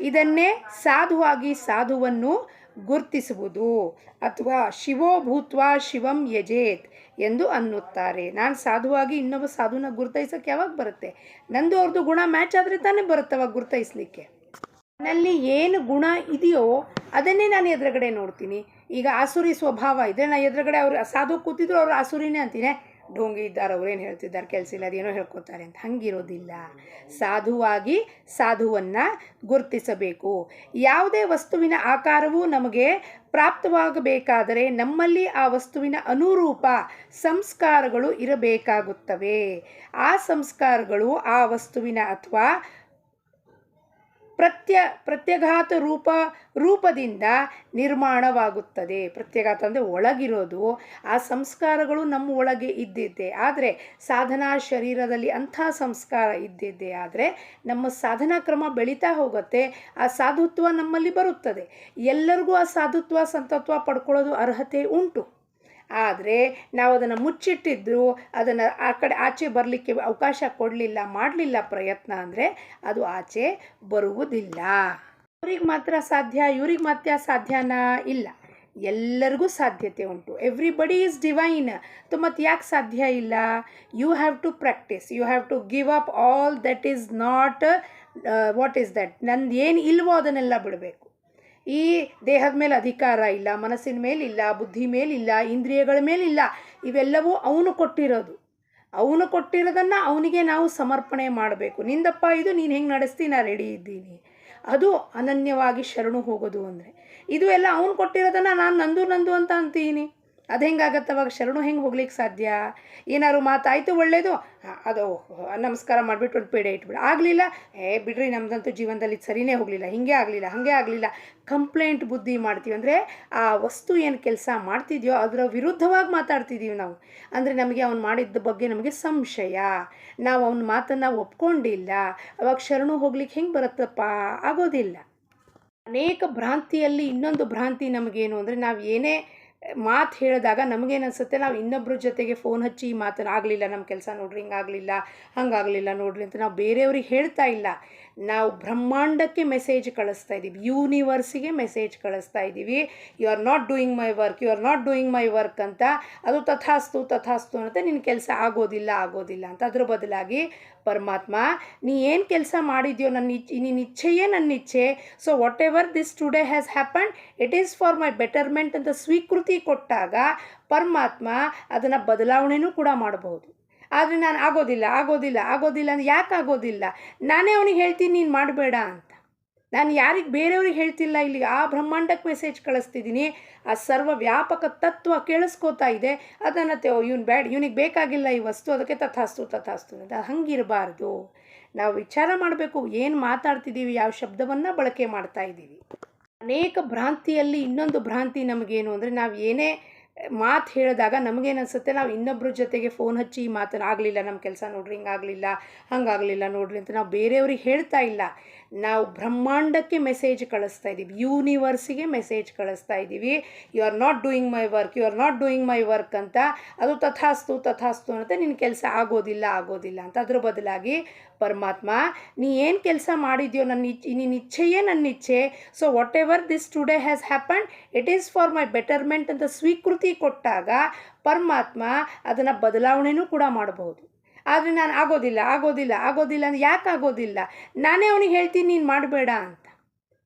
ಇದನ್ನೇ ಸಾಧುವಾಗಿ ಸಾಧುವನ್ನು ಗುರ್ತಿಸುವುದು, ಅಥವಾ ಶಿವೋ ಭೂತ್ವ ಶಿವಂ ಯಜೇತ್ ಎಂದು ಅನ್ನುತ್ತಾರೆ. ನಾನು ಸಾಧುವಾಗಿ ಇನ್ನೊಬ್ಬ ಸಾಧುನ ಗುರ್ತೈಸೋಕ್ಕೆ ಯಾವಾಗ ಬರುತ್ತೆ? ನಂದು ಅವ್ರದ್ದು ಗುಣ ಮ್ಯಾಚ್ ಆದರೆ ತಾನೇ ಬರುತ್ತೆ ಅವಾಗ ಗುರ್ತೈಸಲಿಕ್ಕೆ. ನನ್ನಲ್ಲಿ ಏನು ಗುಣ ಇದೆಯೋ ಅದನ್ನೇ ನಾನು ಎದುರುಗಡೆ ನೋಡ್ತೀನಿ. ಈಗ ಆಸುರಿ ಸ್ವಭಾವ ಇದ್ದರೆ ನಾನು ಎದುರುಗಡೆ ಅವ್ರು ಸಾಧು ಕೂತಿದ್ರು ಅವರು ಆಸುರಿನೇ ಅಂತೀನಿ, ಢೋಂಗಿ ಇದ್ದಾರೆ, ಅವ್ರೇನು ಹೇಳ್ತಿದ್ದಾರೆ, ಕೆಲಸ ಇಲ್ಲ, ಅದೇನೋ ಹೇಳ್ಕೊತಾರೆ ಅಂತ. ಹಂಗಿರೋದಿಲ್ಲ. ಸಾಧುವಾಗಿ ಸಾಧುವನ್ನು ಗುರುತಿಸಬೇಕು. ಯಾವುದೇ ವಸ್ತುವಿನ ಆಕಾರವೂ ನಮಗೆ ಪ್ರಾಪ್ತವಾಗಬೇಕಾದರೆ ನಮ್ಮಲ್ಲಿ ಆ ವಸ್ತುವಿನ ಅನುರೂಪ ಸಂಸ್ಕಾರಗಳು ಇರಬೇಕಾಗುತ್ತವೆ. ಆ ಸಂಸ್ಕಾರಗಳು ಆ ವಸ್ತುವಿನ ಅಥವಾ ಪ್ರತ್ಯಘಾತ ರೂಪದಿಂದ ನಿರ್ಮಾಣವಾಗುತ್ತದೆ. ಪ್ರತ್ಯಘಾತ ಅಂದರೆ ಒಳಗಿರೋದು. ಆ ಸಂಸ್ಕಾರಗಳು ನಮ್ಮ ಒಳಗೆ ಇದ್ದಿದ್ದೆ ಆದರೆ ಸಾಧನಾ ಶರೀರದಲ್ಲಿ ಅಂಥ ಸಂಸ್ಕಾರ ಇದ್ದಿದ್ದೆ ಆದರೆ ನಮ್ಮ ಸಾಧನಾ ಕ್ರಮ ಬೆಳೀತಾ ಹೋಗುತ್ತೆ. ಆ ಸಾಧುತ್ವ ನಮ್ಮಲ್ಲಿ ಬರುತ್ತದೆ. ಎಲ್ಲರಿಗೂ ಆ ಸಾಧುತ್ವ ಸಂತತ್ವ ಪಡ್ಕೊಳ್ಳೋದು ಅರ್ಹತೆ ಉಂಟು. ಆದರೆ ನಾವು ಅದನ್ನು ಮುಚ್ಚಿಟ್ಟಿದ್ರು, ಅದನ್ನು ಆ ಕಡೆ ಆಚೆ ಬರಲಿಕ್ಕೆ ಅವಕಾಶ ಕೊಡಲಿಲ್ಲ, ಮಾಡಲಿಲ್ಲ ಪ್ರಯತ್ನ ಅಂದರೆ ಅದು ಆಚೆ ಬರುವುದಿಲ್ಲ. ಇವ್ರಿಗೆ ಮಾತ್ರ ಸಾಧ್ಯ, ಇವ್ರಿಗೆ ಮಾತ್ರ ಸಾಧ್ಯನಾ? ಇಲ್ಲ, ಎಲ್ಲರಿಗೂ ಸಾಧ್ಯತೆ ಉಂಟು. Everybody is divine. ಮತ್ತು ಯಾಕೆ ಸಾಧ್ಯ ಇಲ್ಲ? You have to practise, you have to give up all that is not what is that. ನಂದು ಏನು ಇಲ್ವೋ ಅದನ್ನೆಲ್ಲ ಬಿಡಬೇಕು. ಈ ದೇಹದ ಮೇಲೆ ಅಧಿಕಾರ ಇಲ್ಲ, ಮನಸ್ಸಿನ ಮೇಲಿಲ್ಲ, ಬುದ್ಧಿ ಮೇಲಿಲ್ಲ, ಇಂದ್ರಿಯಗಳ ಮೇಲಿಲ್ಲ. ಇವೆಲ್ಲವೂ ಅವನು ಕೊಟ್ಟಿರೋದು. ಅವನು ಕೊಟ್ಟಿರೋದನ್ನು ಅವನಿಗೆ ನಾವು ಸಮರ್ಪಣೆ ಮಾಡಬೇಕು. ನಿಂದಪ್ಪ ಇದು, ನೀನು ಹೆಂಗೆ ನಡೆಸ್ತೀನಿ, ನಾ ರೆಡಿ ಇದ್ದೀನಿ. ಅದು ಅನನ್ಯವಾಗಿ ಶರಣು ಹೋಗೋದು ಅಂದರೆ. ಇದು ಎಲ್ಲ ಅವನು ಕೊಟ್ಟಿರೋದನ್ನು ನಾನು ನಂದು ಅಂತ ಅಂತೀನಿ. ಅದು ಹೆಂಗಾಗತ್ತೆ? ಅವಾಗ ಶರಣು ಹೆಂಗೆ ಹೋಗ್ಲಿಕ್ಕೆ ಸಾಧ್ಯ? ಏನಾದ್ರು ಮಾತಾಯಿತು ಒಳ್ಳೆಯದು, ಅದು ನಮಸ್ಕಾರ ಮಾಡಿಬಿಟ್ಟು ಒಂದು ಪೇಡೆ ಇಟ್ಬಿಡು. ಆಗಲಿಲ್ಲ, ಬಿಡ್ರಿ ನಮ್ಮದಂತೂ ಜೀವನದಲ್ಲಿ ಸರಿಯೇ ಹೋಗಲಿಲ್ಲ, ಹಾಗೆ ಆಗಲಿಲ್ಲ ಕಂಪ್ಲೇಂಟ್ ಬುದ್ಧಿ ಮಾಡ್ತೀವಿ. ಅಂದರೆ ಆ ವಸ್ತು ಏನು ಕೆಲಸ ಮಾಡ್ತಿದ್ಯೋ ಅದರ ವಿರುದ್ಧವಾಗಿ ಮಾತಾಡ್ತಿದ್ದೀವಿ ನಾವು. ಅಂದರೆ ನಮಗೆ ಅವ್ನು ಮಾಡಿದ್ದ ಬಗ್ಗೆ ನಮಗೆ ಸಂಶಯ, ನಾವು ಅವನ ಮಾತನ್ನು ಒಪ್ಕೊಂಡಿಲ್ಲ. ಅವಾಗ ಶರಣು ಹೋಗ್ಲಿಕ್ಕೆ ಹೆಂಗೆ ಬರುತ್ತಪ್ಪ? ಆಗೋದಿಲ್ಲ. ಅನೇಕ ಭ್ರಾಂತಿಯಲ್ಲಿ ಇನ್ನೊಂದು ಭ್ರಾಂತಿ ನಮಗೇನು ಅಂದರೆ, ನಾವು ಏನೇ ಮಾತು ಹೇಳಿದಾಗ ನಮಗೇನು ಅನಿಸುತ್ತೆ, ನಾವು ಇನ್ನೊಬ್ಬರ ಜೊತೆಗೆ ಫೋನ್ ಹಚ್ಚಿ ಈ ಮಾತನ್ನು ಆಗಲಿಲ್ಲ ನಮ್ಮ ಕೆಲಸ ನೋಡ್ರಿ, ಹಿಂಗಾಗಲಿಲ್ಲ ಹಂಗಾಗಲಿಲ್ಲ ನೋಡ್ರಿ ಅಂತ ನಾವು ಬೇರೆಯವ್ರಿಗೆ ಹೇಳ್ತಾ ಇಲ್ಲ. ನಾವು ಬ್ರಹ್ಮಾಂಡಕ್ಕೆ ಮೆಸೇಜ್ ಕಳಿಸ್ತಾ ಇದ್ದೀವಿ, ಯೂನಿವರ್ಸಿಗೆ ಮೆಸೇಜ್ ಕಳಿಸ್ತಾ ಇದ್ದೀವಿ. You are not doing my work, you are not doing my work ಅಂತ. ಅದು ತಥಾಸ್ತು ಅಂತ ನಿನ್ನ ಕೆಲಸ ಆಗೋದಿಲ್ಲ ಅಂತ. ಅದ್ರ ಬದಲಾಗಿ ಪರಮಾತ್ಮ, ನೀ ಏನು ಕೆಲಸ ಮಾಡಿದ್ಯೋ ನಿನ್ನ ಇಚ್ಛೆಯೇ ನನ್ನ ಇಚ್ಛೆ. So what ever this today has happen, it is for my betterment ಅಂತ ಸ್ವೀಕೃತಿ ಕೊಟ್ಟಾಗ ಪರಮಾತ್ಮ ಅದನ್ನು ಬದಲಾವಣೆನೂ ಕೂಡ ಮಾಡಬಹುದು. ಆದರೆ ನಾನು ಆಗೋದಿಲ್ಲ ಅಂದರೆ ಯಾಕೆ ಆಗೋದಿಲ್ಲ? ನಾನೇ ಅವನಿಗೆ ಹೇಳ್ತೀನಿ ನೀನು ಮಾಡಬೇಡ ಅಂತ. ನಾನು ಯಾರಿಗೆ ಬೇರೆಯವ್ರಿಗೆ ಹೇಳ್ತಿಲ್ಲ, ಇಲ್ಲಿ ಆ ಬ್ರಹ್ಮಾಂಡಕ್ಕೆ ಮೆಸೇಜ್ ಕಳಿಸ್ತಿದ್ದೀನಿ. ಆ ಸರ್ವ ವ್ಯಾಪಕ ತತ್ವ ಕೇಳಿಸ್ಕೋತಾ ಇದೆ. ಅದನ್ನು ಇವನಿಗೆ ಬೇಕಾಗಿಲ್ಲ ಈ ವಸ್ತು, ಅದಕ್ಕೆ ತಥಾಸ್ತು ಅಂತ. ಹಂಗಿರಬಾರ್ದು. ನಾವು ವಿಚಾರ ಮಾಡಬೇಕು, ಏನು ಮಾತಾಡ್ತಿದ್ದೀವಿ, ಯಾವ ಶಬ್ದವನ್ನು ಬಳಕೆ ಮಾಡ್ತಾ ಇದ್ದೀವಿ. ಅನೇಕ ಭ್ರಾಂತಿಯಲ್ಲಿ ಇನ್ನೊಂದು ಭ್ರಾಂತಿ ನಮಗೇನು ಅಂದರೆ, ನಾವು ಏನೇ ಮಾತು ಹೇಳಿದಾಗ ನಮಗೇನು ಅನಿಸುತ್ತೆ, ನಾವು ಇನ್ನೊಬ್ಬರ ಜೊತೆಗೆ ಫೋನ್ ಹಚ್ಚಿ ಈ ಮಾತನ್ನು ಆಗಲಿಲ್ಲ ನಮ್ಮ ಕೆಲಸ ನೋಡ್ರಿ, ಹಿಂಗಾಗಲಿಲ್ಲ ಹಂಗಾಗಲಿಲ್ಲ ನೋಡ್ರಿ ಅಂತ ನಾವು ಬೇರೆಯವ್ರಿಗೆ ಹೇಳ್ತಾ ಇಲ್ಲ. ನಾವು ಬ್ರಹ್ಮಾಂಡಕ್ಕೆ ಮೆಸೇಜ್ ಕಳಿಸ್ತಾ ಇದ್ದೀವಿ, ಯೂನಿವರ್ಸಿಗೆ ಮೆಸೇಜ್ ಕಳಿಸ್ತಾ ಇದ್ದೀವಿ. You are not doing my work, you are not doing my work ಅಂತ. ಅದು ತಥಾಸ್ತು ಅಂತ ನಿನ್ನ ಕೆಲಸ ಆಗೋದಿಲ್ಲ ಅಂತ. ಅದ್ರ ಬದಲಾಗಿ ಪರಮಾತ್ಮ, ನೀ ಏನು ಕೆಲಸ ಮಾಡಿದ್ಯೋ ನಿನ್ನ ಇಚ್ಛೆಯೇ ನನ್ನ ಇಚ್ಛೆ. So what ever this today has happen, it is for my betterment ಅಂತ ಸ್ವೀಕೃತಿ ಕೊಟ್ಟಾಗ ಪರಮಾತ್ಮ ಅದನ್ನು ಬದಲಾವಣೆನೂ ಕೂಡ ಮಾಡಬಹುದು. ಆದರೆ ನಾನು ಆಗೋದಿಲ್ಲ ಅಂದರೆ ಯಾಕೆ ಆಗೋದಿಲ್ಲ? ನಾನೇ ಅವನಿಗೆ ಹೇಳ್ತೀನಿ ನೀನು ಮಾಡಬೇಡ ಅಂತ.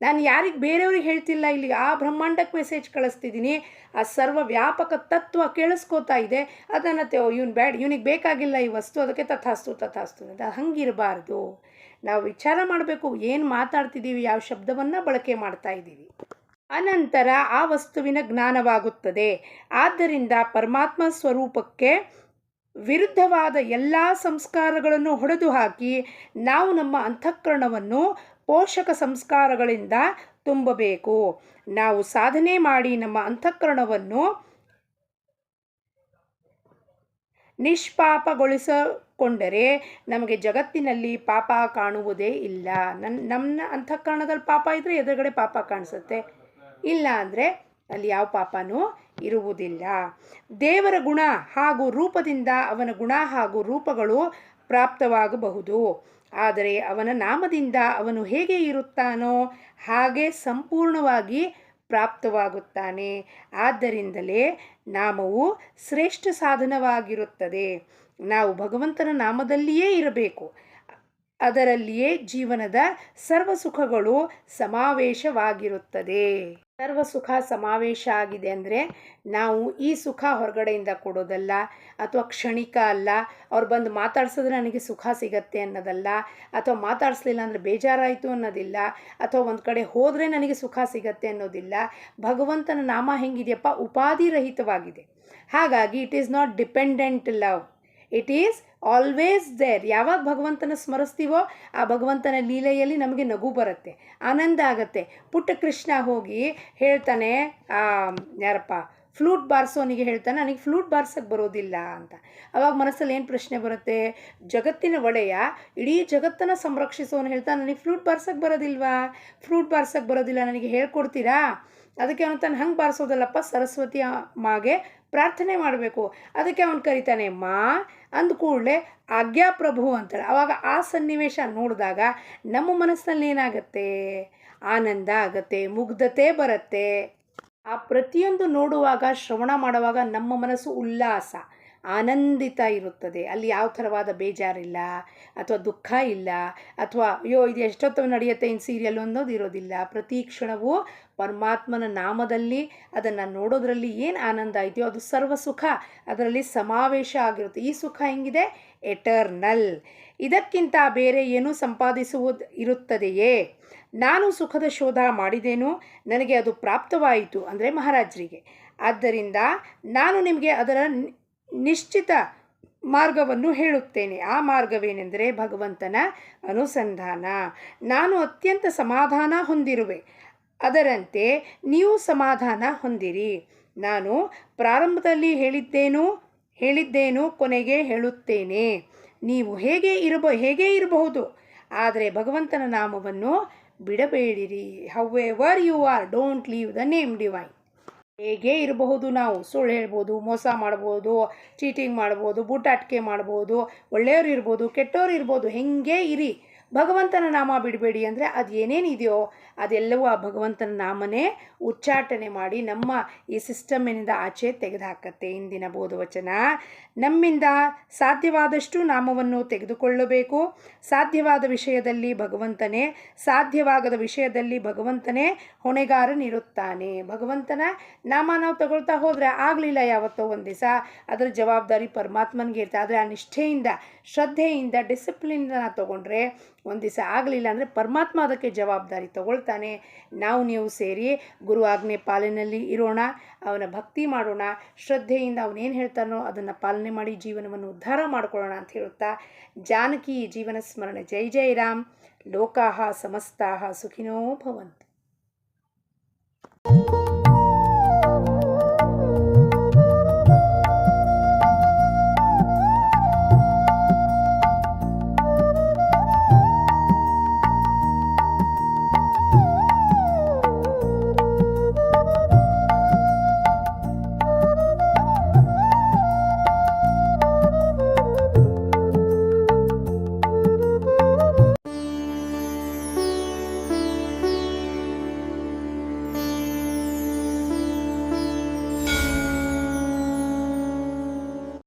ನಾನು ಯಾರಿಗೆ ಬೇರೆಯವ್ರಿಗೆ ಹೇಳ್ತಿಲ್ಲ, ಇಲ್ಲಿ ಆ ಬ್ರಹ್ಮಾಂಡಕ್ಕೆ ಮೆಸೇಜ್ ಕಳಿಸ್ತಿದ್ದೀನಿ. ಆ ಸರ್ವ ವ್ಯಾಪಕ ತತ್ವ ಕೇಳಿಸ್ಕೋತಾ ಇದೆ. ಅದನ್ನು ಇವನಿಗೆ ಬೇಕಾಗಿಲ್ಲ ಈ ವಸ್ತು, ಅದಕ್ಕೆ ತಥಾಸ್ತು ಅಂತ. ಹಂಗಿರಬಾರ್ದು. ನಾವು ವಿಚಾರ ಮಾಡಬೇಕು, ಏನು ಮಾತಾಡ್ತಿದ್ದೀವಿ, ಯಾವ ಶಬ್ದವನ್ನು ಬಳಕೆ ಮಾಡ್ತಾ ಇದ್ದೀವಿ. ಅನಂತರ ಆ ವಸ್ತುವಿನ ಜ್ಞಾನವಾಗುತ್ತದೆ. ಆದ್ದರಿಂದ ಪರಮಾತ್ಮ ಸ್ವರೂಪಕ್ಕೆ ವಿರುದ್ಧವಾದ ಎಲ್ಲ ಸಂಸ್ಕಾರಗಳನ್ನು ಹೊಡೆದು ಹಾಕಿ ನಾವು ನಮ್ಮ ಅಂತಃಕರಣವನ್ನು ಪೋಷಕ ಸಂಸ್ಕಾರಗಳಿಂದ ತುಂಬಬೇಕು. ನಾವು ಸಾಧನೆ ಮಾಡಿ ನಮ್ಮ ಅಂತಃಕರಣವನ್ನು ನಿಷ್ಪಾಪಗೊಳಿಸಿಕೊಂಡರೆ ನಮಗೆ ಜಗತ್ತಿನಲ್ಲಿ ಪಾಪ ಕಾಣುವುದೇ ಇಲ್ಲ. ನಮ್ಮ ಅಂತಃಕರಣದಲ್ಲಿ ಪಾಪ ಇದ್ದರೆ ಎದುರುಗಡೆ ಪಾಪ ಕಾಣಿಸುತ್ತೆ, ಇಲ್ಲ ಅಂದರೆ ಅಲ್ಲಿ ಯಾವ ಪಾಪನೂ ಇರುವುದಿಲ್ಲ. ದೇವರ ಗುಣ ಹಾಗೂ ರೂಪದಿಂದ ಅವನ ಗುಣ ಹಾಗೂ ರೂಪಗಳು ಪ್ರಾಪ್ತವಾಗಬಹುದು. ಆದರೆ ಅವನ ನಾಮದಿಂದ ಅವನು ಹೇಗೆ ಇರುತ್ತಾನೋ ಹಾಗೆ ಸಂಪೂರ್ಣವಾಗಿ ಪ್ರಾಪ್ತವಾಗುತ್ತಾನೆ. ಆದ್ದರಿಂದಲೇ ನಾಮವು ಶ್ರೇಷ್ಠ ಸಾಧನವಾಗಿರುತ್ತದೆ. ನಾವು ಭಗವಂತನ ನಾಮದಲ್ಲಿಯೇ ಇರಬೇಕು. ಅದರಲ್ಲಿಯೇ ಜೀವನದ ಸರ್ವ ಸುಖಗಳು ಸಮಾವೇಶವಾಗಿರುತ್ತದೆ. ಸರ್ವ ಸುಖ ಸಮಾವೇಶ ಆಗಿದೆ ಅಂದರೆ ನಾವು ಈ ಸುಖ ಹೊರಗಡೆಯಿಂದ ಕೊಡೋದಲ್ಲ, ಅಥವಾ ಕ್ಷಣಿಕ ಅಲ್ಲ. ಅವ್ರು ಬಂದು ಮಾತಾಡ್ಸಿದ್ರೆ ನನಗೆ ಸುಖ ಸಿಗತ್ತೆ ಅನ್ನೋದಲ್ಲ, ಅಥವಾ ಮಾತಾಡಿಸ್ಲಿಲ್ಲ ಅಂದರೆ ಬೇಜಾರಾಯಿತು ಅನ್ನೋದಿಲ್ಲ, ಅಥವಾ ಒಂದು ಕಡೆ ಹೋದರೆ ನನಗೆ ಸುಖ ಸಿಗತ್ತೆ ಅನ್ನೋದಿಲ್ಲ. ಭಗವಂತನ ನಾಮ ಹೆಂಗಿದೆಯಪ್ಪ? ಉಪಾಧಿರಹಿತವಾಗಿದೆ. ಹಾಗಾಗಿ it is not dependent love, it is always there. ಯಾವಾಗ ಭಗವಂತನ ಸ್ಮರಿಸ್ತೀವೋ ಆ ಭಗವಂತನ ಲೀಲೆಯಲ್ಲಿ ನಮಗೆ ನಗು ಬರುತ್ತೆ, ಆನಂದ ಆಗುತ್ತೆ. ಪುಟ್ಟ ಕೃಷ್ಣ ಹೋಗಿ ಹೇಳ್ತಾನೆ, ಯಾರಪ್ಪ ಫ್ಲೂಟ್ ಬಾರಿಸೋನಿಗೆ ಹೇಳ್ತಾನೆ, ನನಗೆ ಫ್ಲೂಟ್ ಬಾರ್ಸೋಕ್ಕೆ ಬರೋದಿಲ್ಲ ಅಂತ. ಅವಾಗ ಮನಸ್ಸಲ್ಲಿ ಏನು ಪ್ರಶ್ನೆ ಬರುತ್ತೆ, ಜಗತ್ತಿನ ಒಡೆಯ ಇಡೀ ಜಗತ್ತನ್ನು ಸಂರಕ್ಷಿಸೋನು ಹೇಳ್ತಾನೆ, ನನಗೆ ಫ್ಲೂಟ್ ಬಾರ್ಸೋಕ್ಕೆ ಬರೋದಿಲ್ವಾ, ಫ್ಲೂಟ್ ಬಾರ್ಸೋಕ್ಕೆ ಬರೋದಿಲ್ಲ, ನನಗೆ ಹೇಳ್ಕೊಡ್ತೀರಾ? ಅದಕ್ಕೆ ಅವನು ತಾನು ಹಂಗೆ ಬಾರಿಸೋದಲ್ಲಪ್ಪ, ಸರಸ್ವತಿ ಮಾಗೆ ಪ್ರಾರ್ಥನೆ ಮಾಡಬೇಕು. ಅದಕ್ಕೆ ಅವನು ಕರಿತಾನೆ ಮಾ ಅಂದ ಕೂಡಲೇ ಆಜ್ಞಾಪ್ರಭು ಅಂತೇಳಿ. ಆವಾಗ ಆ ಸನ್ನಿವೇಶ ನೋಡಿದಾಗ ನಮ್ಮ ಮನಸ್ಸಿನಲ್ಲಿ ಏನಾಗುತ್ತೆ, ಆನಂದ ಆಗುತ್ತೆ, ಮುಗ್ಧತೆ ಬರುತ್ತೆ. ಆ ಪ್ರತಿಯೊಂದು ನೋಡುವಾಗ, ಶ್ರವಣ ಮಾಡುವಾಗ ನಮ್ಮ ಮನಸ್ಸು ಉಲ್ಲಾಸ, ಆನಂದಿತ ಇರುತ್ತದೆ. ಅಲ್ಲಿ ಯಾವ ಥರವಾದ ಬೇಜಾರಿಲ್ಲ, ಅಥವಾ ದುಃಖ ಇಲ್ಲ, ಅಥವಾ ಅಯ್ಯೋ ಇದು ಎಷ್ಟೊತ್ತು ನಡೆಯುತ್ತೆ ಇನ್ನು ಸೀರಿಯಲ್ ಅನ್ನೋದು ಇರೋದಿಲ್ಲ. ಪ್ರತಿ ಕ್ಷಣವೂ ಪರಮಾತ್ಮನ ನಾಮದಲ್ಲಿ ಅದನ್ನು ನೋಡೋದ್ರಲ್ಲಿ ಏನು ಆನಂದ ಇದೆಯೋ ಅದು ಸರ್ವ ಸುಖ ಅದರಲ್ಲಿ ಸಮಾವೇಶ ಆಗಿರುತ್ತೆ. ಈ ಸುಖ ಹೆಂಗಿದೆ, ಎಟರ್ನಲ್. ಇದಕ್ಕಿಂತ ಬೇರೆ ಏನು ಸಂಪಾದಿಸುವುದು ಇರುತ್ತದೆಯೇ? ನಾನು ಸುಖದ ಶೋಧ ಮಾಡಿದೇನು, ನನಗೆ ಅದು ಪ್ರಾಪ್ತವಾಯಿತು ಅಂದರೆ ಮಹಾರಾಜರಿಗೆ. ಆದ್ದರಿಂದ ನಾನು ನಿಮಗೆ ಅದರ ನಿಶ್ಚಿತ ಮಾರ್ಗವನ್ನು ಹೇಳುತ್ತೇನೆ. ಆ ಮಾರ್ಗವೇನೆಂದರೆ ಭಗವಂತನ ಅನುಸಂಧಾನ. ನಾನು ಅತ್ಯಂತ ಸಮಾಧಾನ ಹೊಂದಿರುವೆ, ಅದರಂತೆ ನೀವು ಸಮಾಧಾನ ಹೊಂದಿರಿ. ನಾನು ಪ್ರಾರಂಭದಲ್ಲಿ ಹೇಳಿದ್ದೇನು ಕೊನೆಗೆ ಹೇಳುತ್ತೇನೆ. ನೀವು ಹೇಗೆ ಇರಬಹುದು, ಆದರೆ ಭಗವಂತನ ನಾಮವನ್ನು ಬಿಡಬೇಡಿರಿ. However you are, don't leave the name divine. ಹೇಗೆ ಇರಬಹುದು, ನಾವು ಸುಳ್ಳು ಹೇಳ್ಬೋದು, ಮೋಸ ಮಾಡ್ಬೋದು, ಚೀಟಿಂಗ್ ಮಾಡ್ಬೋದು, ಬೂಟಾಟಿಕೆ ಮಾಡ್ಬೋದು, ಒಳ್ಳೆಯವರು ಇರ್ಬೋದು, ಕೆಟ್ಟವರು ಇರ್ಬೋದು, ಹೆಂಗೆ ಇರಿ, ಭಗವಂತನ ನಾಮ ಬಿಡಬೇಡಿ. ಅಂದರೆ ಅದು ಏನೇನಿದೆಯೋ ಅದೆಲ್ಲವೂ ಆ ಭಗವಂತನ ನಾಮನೇ ಉಚ್ಚಾಟನೆ ಮಾಡಿ ನಮ್ಮ ಈ ಸಿಸ್ಟಮ್ಮಿನಿಂದ ಆಚೆ ತೆಗೆದುಹಾಕತ್ತೆ. ಇಂದಿನ ಬೋಧವಚನ, ನಮ್ಮಿಂದ ಸಾಧ್ಯವಾದಷ್ಟು ನಾಮವನ್ನು ತೆಗೆದುಕೊಳ್ಳಬೇಕು. ಸಾಧ್ಯವಾದ ವಿಷಯದಲ್ಲಿ ಭಗವಂತನೇ, ಸಾಧ್ಯವಾಗದ ವಿಷಯದಲ್ಲಿ ಭಗವಂತನೇ ಹೊಣೆಗಾರನಿರುತ್ತಾನೆ. ಭಗವಂತನ ನಾಮ ನಾವು ತಗೊಳ್ತಾ ಹೋದರೆ ಆಗಲಿಲ್ಲ ಯಾವತ್ತೋ ಒಂದು ದಿವಸ, ಅದರ ಜವಾಬ್ದಾರಿ ಪರಮಾತ್ಮನಿಗೆ ಇರ್ತದೆ. ಆದರೆ ಆ ನಿಷ್ಠೆಯಿಂದ, ಶ್ರದ್ಧೆಯಿಂದ, ಡಿಸಿಪ್ಲಿನಿಂದ ನಾವು ತೊಗೊಂಡ್ರೆ ಒಂದು ದಿವಸ ಆಗಲಿಲ್ಲ ಅಂದರೆ ಪರಮಾತ್ಮ ಅದಕ್ಕೆ ಜವಾಬ್ದಾರಿ ತಗೊಳ್ತಾನೆ. ನೀವು ಸೇರಿ ಗುರು ಆಜ್ಞೆ ಪಾಲನೆಯಲ್ಲಿ ಇರೋಣ, ಅವನ ಭಕ್ತಿ ಮಾಡೋಣ, ಶ್ರದ್ಧೆಯಿಂದ ಅವನೇನು ಹೇಳ್ತಾನೋ ಅದನ್ನು ಪಾಲನೆ ಮಾಡಿ ಜೀವನವನ್ನು ಉದ್ಧಾರ ಮಾಡಿಕೊಳ್ಳೋಣ ಅಂತ ಹೇಳುತ್ತಾ, ಜಾನಕಿ ಜೀವನ ಸ್ಮರಣೆ. ಜೈ ಜೈ ರಾಮ್. ಲೋಕಾಹ ಸಮಸ್ತಾಹ ಸುಖಿನೋ ಭವಂತು.